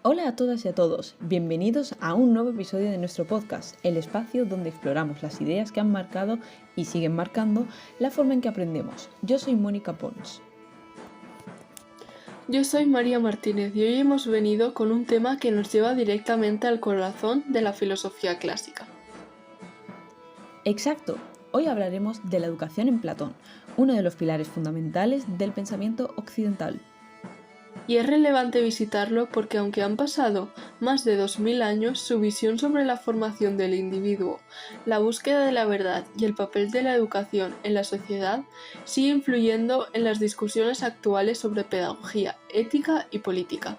Hola a todas y a todos, bienvenidos a un nuevo episodio de nuestro podcast, el espacio donde exploramos las ideas que han marcado y siguen marcando la forma en que aprendemos. Yo soy Mónica Pons. Yo soy María Martínez y hoy hemos venido con un tema que nos lleva directamente al corazón de la filosofía clásica. Exacto, hoy hablaremos de la educación en Platón, uno de los pilares fundamentales del pensamiento occidental. Y es relevante visitarlo porque aunque han pasado más de 2000 años, su visión sobre la formación del individuo, la búsqueda de la verdad y el papel de la educación en la sociedad sigue influyendo en las discusiones actuales sobre pedagogía, ética y política.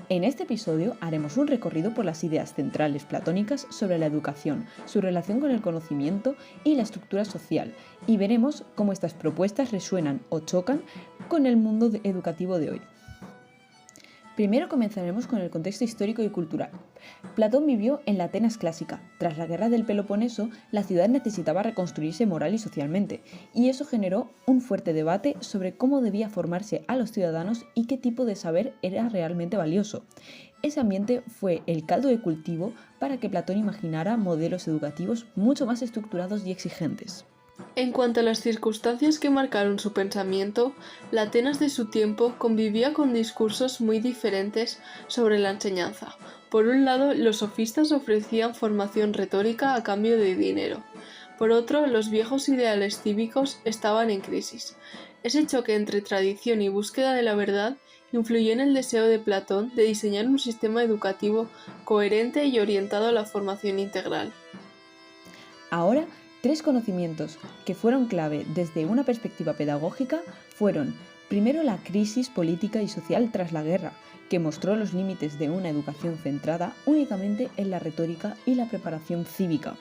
En este episodio haremos un recorrido por las ideas centrales platónicas sobre la educación, su relación con el conocimiento y la estructura social, y veremos cómo estas propuestas resuenan o chocan con el mundo educativo de hoy. Primero comenzaremos con el contexto histórico y cultural. Platón vivió en la Atenas clásica. Tras la guerra del Peloponeso, la ciudad necesitaba reconstruirse moral y socialmente, y eso generó un fuerte debate sobre cómo debía formarse a los ciudadanos y qué tipo de saber era realmente valioso. Ese ambiente fue el caldo de cultivo para que Platón imaginara modelos educativos mucho más estructurados y exigentes. En cuanto a las circunstancias que marcaron su pensamiento, la Atenas de su tiempo convivía con discursos muy diferentes sobre la enseñanza. Por un lado, los sofistas ofrecían formación retórica a cambio de dinero. Por otro, los viejos ideales cívicos estaban en crisis. Ese choque entre tradición y búsqueda de la verdad influyó en el deseo de Platón de diseñar un sistema educativo coherente y orientado a la formación integral. Ahora, tres conocimientos que fueron clave desde una perspectiva pedagógica fueron, primero, la crisis política y social tras la guerra, que mostró los límites de una educación centrada únicamente en la retórica y la preparación cívica.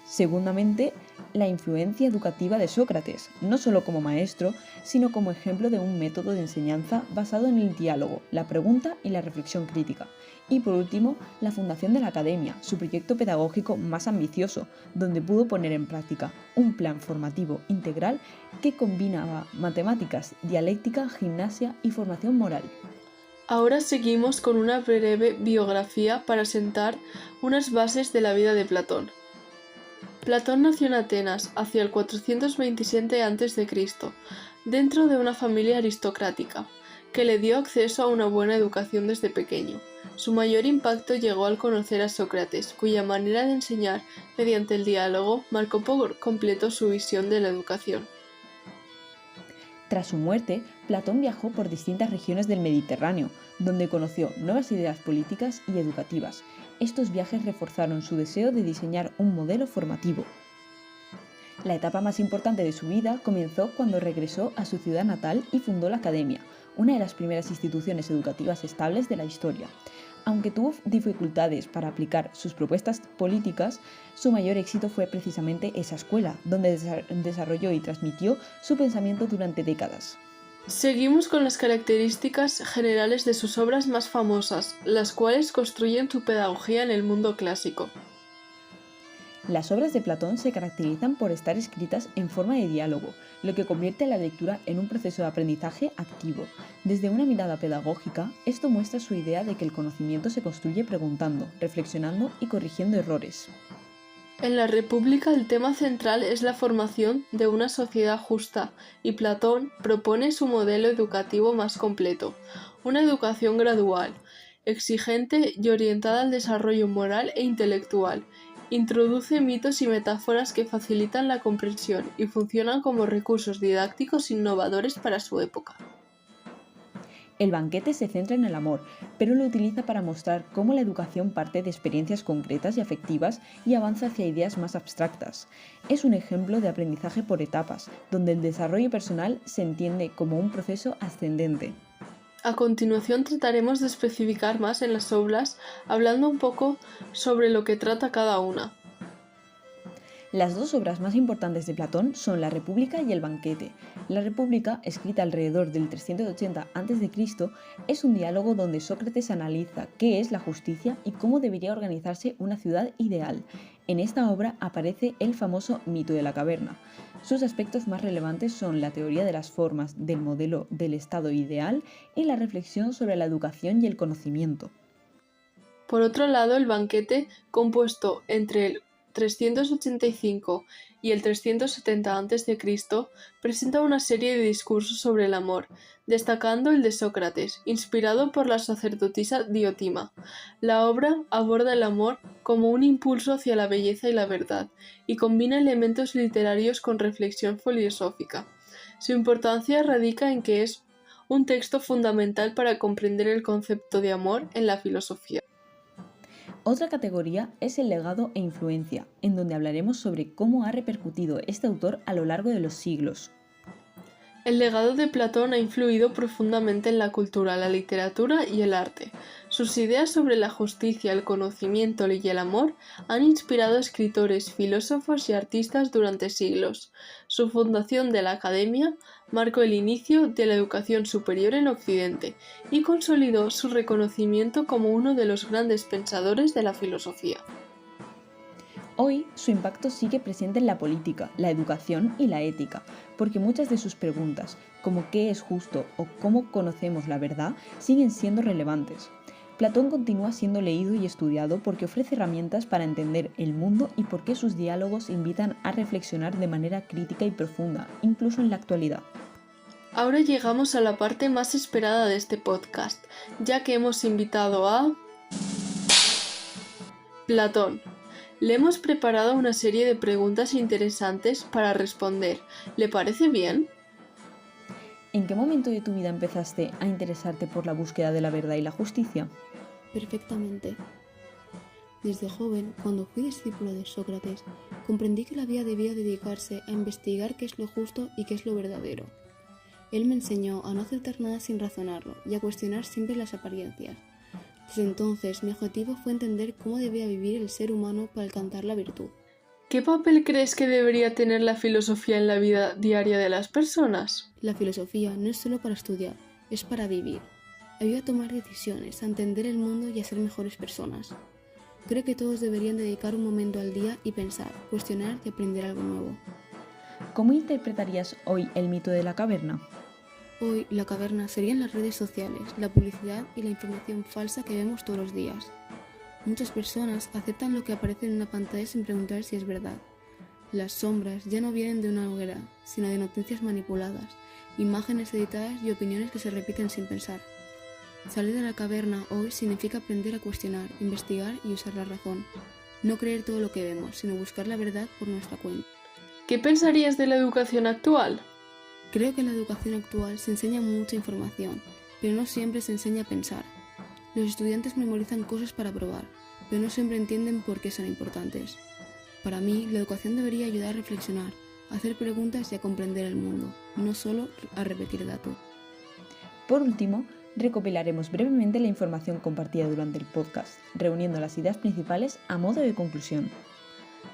Segundamente, la influencia educativa de Sócrates, no solo como maestro, sino como ejemplo de un método de enseñanza basado en el diálogo, la pregunta y la reflexión crítica. Y por último, la fundación de la Academia, su proyecto pedagógico más ambicioso, donde pudo poner en práctica un plan formativo integral que combinaba matemáticas, dialéctica, gimnasia y formación moral. Ahora seguimos con una breve biografía para sentar unas bases de la vida de Platón. Platón nació en Atenas hacia el 427 a.C., dentro de una familia aristocrática, que le dio acceso a una buena educación desde pequeño. Su mayor impacto llegó al conocer a Sócrates, cuya manera de enseñar mediante el diálogo marcó por completo su visión de la educación. Tras su muerte, Platón viajó por distintas regiones del Mediterráneo, donde conoció nuevas ideas políticas y educativas. Estos viajes reforzaron su deseo de diseñar un modelo formativo. La etapa más importante de su vida comenzó cuando regresó a su ciudad natal y fundó la Academia, una de las primeras instituciones educativas estables de la historia. Aunque tuvo dificultades para aplicar sus propuestas políticas, su mayor éxito fue precisamente esa escuela, donde desarrolló y transmitió su pensamiento durante décadas. Seguimos con las características generales de sus obras más famosas, las cuales construyen su pedagogía en el mundo clásico. Las obras de Platón se caracterizan por estar escritas en forma de diálogo, lo que convierte a la lectura en un proceso de aprendizaje activo. Desde una mirada pedagógica, esto muestra su idea de que el conocimiento se construye preguntando, reflexionando y corrigiendo errores. En la República el tema central es la formación de una sociedad justa y Platón propone su modelo educativo más completo, una educación gradual, exigente y orientada al desarrollo moral e intelectual. Introduce mitos y metáforas que facilitan la comprensión y funcionan como recursos didácticos innovadores para su época. El banquete se centra en el amor, pero lo utiliza para mostrar cómo la educación parte de experiencias concretas y afectivas y avanza hacia ideas más abstractas. Es un ejemplo de aprendizaje por etapas, donde el desarrollo personal se entiende como un proceso ascendente. A continuación trataremos de especificar más en las obras, hablando un poco sobre lo que trata cada una. Las dos obras más importantes de Platón son La República y El Banquete. La República, escrita alrededor del 380 a.C., es un diálogo donde Sócrates analiza qué es la justicia y cómo debería organizarse una ciudad ideal. En esta obra aparece el famoso mito de la caverna. Sus aspectos más relevantes son la teoría de las formas del modelo del estado ideal y la reflexión sobre la educación y el conocimiento. Por otro lado, el banquete, compuesto entre el 385 y el 370 a.C., presenta una serie de discursos sobre el amor, destacando el de Sócrates, inspirado por la sacerdotisa Diotima. La obra aborda el amor como un impulso hacia la belleza y la verdad, y combina elementos literarios con reflexión filosófica. Su importancia radica en que es un texto fundamental para comprender el concepto de amor en la filosofía. Otra categoría es el legado e influencia, en donde hablaremos sobre cómo ha repercutido este autor a lo largo de los siglos. El legado de Platón ha influido profundamente en la cultura, la literatura y el arte. Sus ideas sobre la justicia, el conocimiento y el amor han inspirado a escritores, filósofos y artistas durante siglos. Su fundación de la Academia marcó el inicio de la educación superior en Occidente y consolidó su reconocimiento como uno de los grandes pensadores de la filosofía. Hoy su impacto sigue presente en la política, la educación y la ética, porque muchas de sus preguntas, como qué es justo o cómo conocemos la verdad, siguen siendo relevantes. Platón continúa siendo leído y estudiado porque ofrece herramientas para entender el mundo y porque sus diálogos invitan a reflexionar de manera crítica y profunda, incluso en la actualidad. Ahora llegamos a la parte más esperada de este podcast, ya que hemos invitado a Platón. Le hemos preparado una serie de preguntas interesantes para responder. ¿Le parece bien? ¿En qué momento de tu vida empezaste a interesarte por la búsqueda de la verdad y la justicia? Perfectamente. Desde joven, cuando fui discípulo de Sócrates, comprendí que la vida debía dedicarse a investigar qué es lo justo y qué es lo verdadero. Él me enseñó a no aceptar nada sin razonarlo y a cuestionar siempre las apariencias. Desde entonces, mi objetivo fue entender cómo debía vivir el ser humano para alcanzar la virtud. ¿Qué papel crees que debería tener la filosofía en la vida diaria de las personas? La filosofía no es solo para estudiar, es para vivir. Ayuda a tomar decisiones, a entender el mundo y a ser mejores personas. Creo que todos deberían dedicar un momento al día y pensar, cuestionar y aprender algo nuevo. ¿Cómo interpretarías hoy el mito de la caverna? Hoy, la caverna serían las redes sociales, la publicidad y la información falsa que vemos todos los días. Muchas personas aceptan lo que aparece en una pantalla sin preguntar si es verdad. Las sombras ya no vienen de una hoguera, sino de noticias manipuladas, imágenes editadas y opiniones que se repiten sin pensar. Salir de la caverna hoy significa aprender a cuestionar, investigar y usar la razón. No creer todo lo que vemos, sino buscar la verdad por nuestra cuenta. ¿Qué pensarías de la educación actual? Creo que en la educación actual se enseña mucha información, pero no siempre se enseña a pensar. Los estudiantes memorizan cosas para probar, pero no siempre entienden por qué son importantes. Para mí, la educación debería ayudar a reflexionar, a hacer preguntas y a comprender el mundo, no solo a repetir datos. Por último, recopilaremos brevemente la información compartida durante el podcast, reuniendo las ideas principales a modo de conclusión.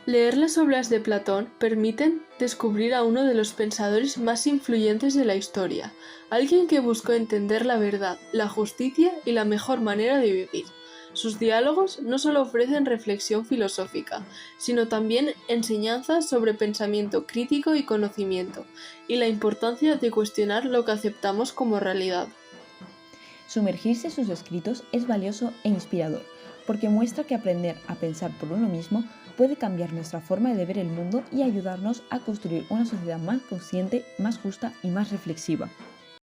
Leer las obras de Platón permiten descubrir a uno de los pensadores más influyentes de la historia, alguien que buscó entender la verdad, la justicia y la mejor manera de vivir. Sus diálogos no solo ofrecen reflexión filosófica, sino también enseñanzas sobre pensamiento crítico y conocimiento, y la importancia de cuestionar lo que aceptamos como realidad. Sumergirse en sus escritos es valioso e inspirador, porque muestra que aprender a pensar por uno mismo puede cambiar nuestra forma de ver el mundo y ayudarnos a construir una sociedad más consciente, más justa y más reflexiva.